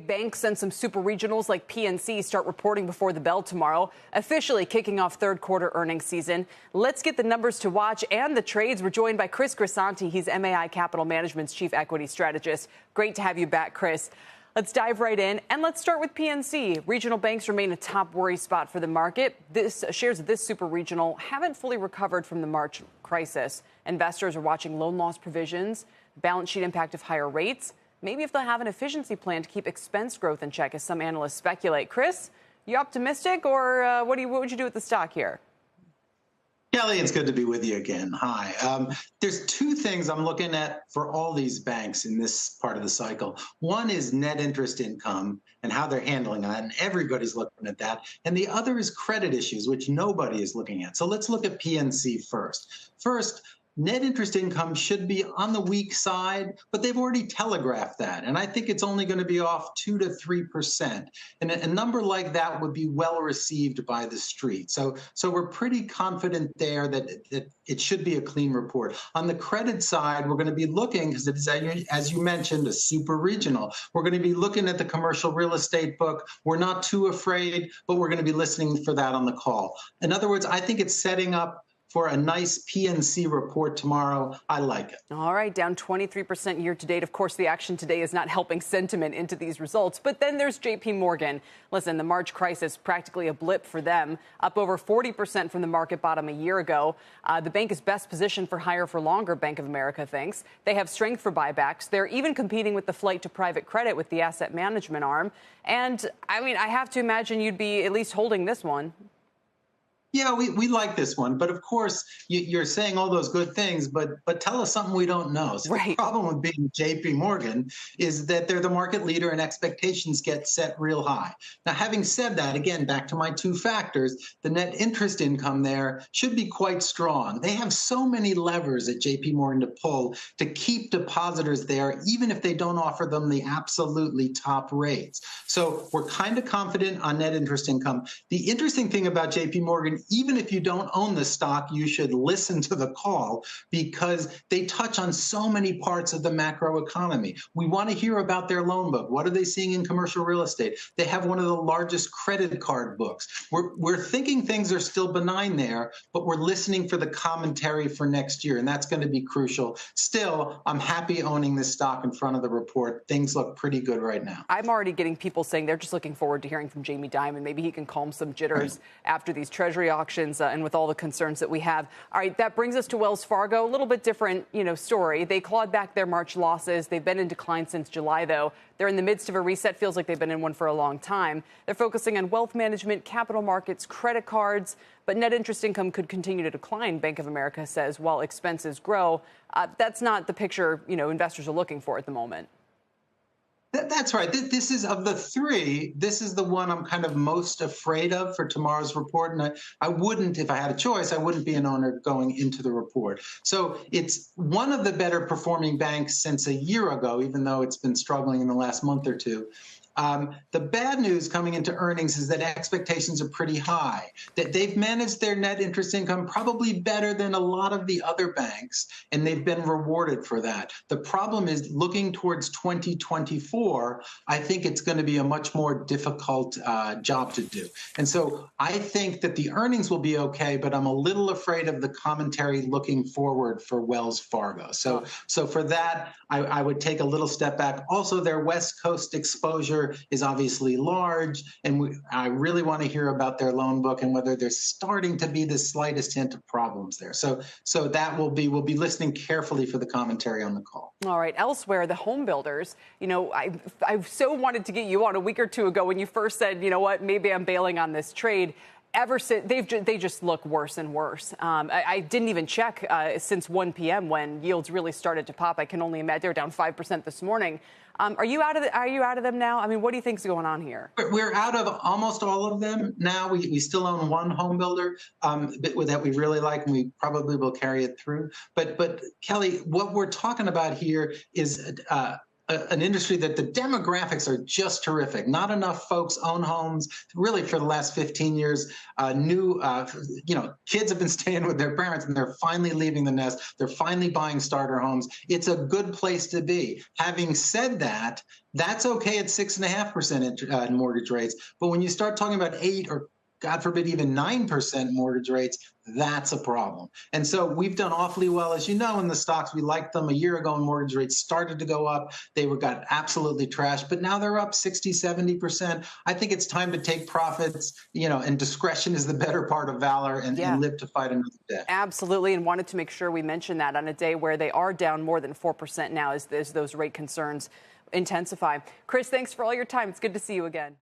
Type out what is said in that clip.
Big banks and some super regionals like PNC start reporting before the bell tomorrow, officially kicking off third quarter earnings season. Let's get the numbers to watch and the trades. We're joined by Chris Grisanti. He's MAI Capital Management's chief equity strategist. Great to have you back, Chris. Let's dive right in, and let's start with PNC. Regional banks remain a top worry spot for the market. Shares of this super regional haven't fully recovered from the March crisis. Investors are watching loan loss provisions, balance sheet impact of higher rates, maybe if they'll have an efficiency plan to keep expense growth in check, as some analysts speculate. Chris, you optimistic, or what would you do with the stock here? Kelly, it's good to be with you again. Hi. There's two things I'm looking at for all these banks in this part of the cycle. One is net interest income and how they're handling that, and everybody's looking at that. And the other is credit issues, which nobody is looking at. So let's look at PNC first. First, net interest income should be on the weak side, but they've already telegraphed that. And I think it's only going to be off 2 to 3%. And a number like that would be well received by the street. So we're pretty confident there that it should be a clean report. On the credit side, we're going to be looking, because it's, as you mentioned, a super regional. We're going to be looking at the commercial real estate book. We're not too afraid, but we're going to be listening for that on the call. In other words, I think it's setting up for a nice PNC report tomorrow. I like it. All right, down 23% year to date. Of course, the action today is not helping sentiment into these results. But then there's JPMorgan. Listen, the March crisis, practically a blip for them, up over 40% from the market bottom a year ago. The bank is best positioned for higher for longer, Bank of America thinks. They have strength for buybacks. They're even competing with the flight to private credit with the asset management arm. And, I mean, I have to imagine you'd be at least holding this one. Yeah, we like this one. But of course, you're saying all those good things, but tell us something we don't know. So right. The problem with being JPMorgan is that they're the market leader and expectations get set real high. Now, having said that, again, back to my two factors, the net interest income there should be quite strong. They have so many levers at JPMorgan to pull to keep depositors there, even if they don't offer them the absolutely top rates. So we're kind of confident on net interest income. The interesting thing about JPMorgan, even if you don't own the stock, you should listen to the call because they touch on so many parts of the macro economy. We want to hear about their loan book. What are they seeing in commercial real estate? They have one of the largest credit card books. We're thinking things are still benign there, but we're listening for the commentary for next year, and that's going to be crucial. Still, I'm happy owning this stock in front of the report. Things look pretty good right now. I'm already getting people saying they're just looking forward to hearing from Jamie Dimon. Maybe he can calm some jitters after these Treasury auctions and with all the concerns that we have. All right, that brings us to Wells Fargo. A little bit different, story. They clawed back their March losses. They've been in decline since July, though. They're in the midst of a reset. Feels like they've been in one for a long time. They're focusing on wealth management, capital markets, credit cards, but net interest income could continue to decline, Bank of America says, while expenses grow. That's not the picture, investors are looking for at the moment. That's right. This is, of the three, this is the one I'm kind of most afraid of for tomorrow's report. And I wouldn't, if I had a choice, I wouldn't be an owner going into the report. So it's one of the better performing banks since a year ago, even though it's been struggling in the last month or two. The bad news coming into earnings is that expectations are pretty high, that they've managed their net interest income probably better than a lot of the other banks, and they've been rewarded for that. The problem is looking towards 2024, I think it's going to be a much more difficult job to do. And so I think that the earnings will be okay, but I'm a little afraid of the commentary looking forward for Wells Fargo. So for that, I would take a little step back. Also, their West Coast exposure is obviously large, and I really want to hear about their loan book and whether there's starting to be the slightest hint of problems there. So that we'll be listening carefully for the commentary on the call. All right. Elsewhere, the Homebuilders, I so wanted to get you on a week or two ago when you first said, maybe I'm bailing on this trade. Ever since, they just look worse and worse. I didn't even check since 1 p.m. when yields really started to pop. I can only imagine they're down 5% this morning. Are you out of them now? I mean, what do you think's going on here? We're out of almost all of them now. We still own one Homebuilder that we really like, and we probably will carry it through. But Kelly, what we're talking about here is an industry that the demographics are just terrific. Not enough folks own homes. Really, for the last 15 years, kids have been staying with their parents, and they're finally leaving the nest. They're finally buying starter homes. It's a good place to be. Having said that, that's okay at 6.5% mortgage rates. But when you start talking about 8 or God forbid, even 9% mortgage rates, that's a problem. And so we've done awfully well, as you know, in the stocks. We liked them a year ago when mortgage rates started to go up. They got absolutely trashed, but now they're up 60, 70%. I think it's time to take profits, and discretion is the better part of valor, and live to fight another day. Absolutely, and wanted to make sure we mentioned that on a day where they are down more than 4% now as those rate concerns intensify. Chris, thanks for all your time. It's good to see you again.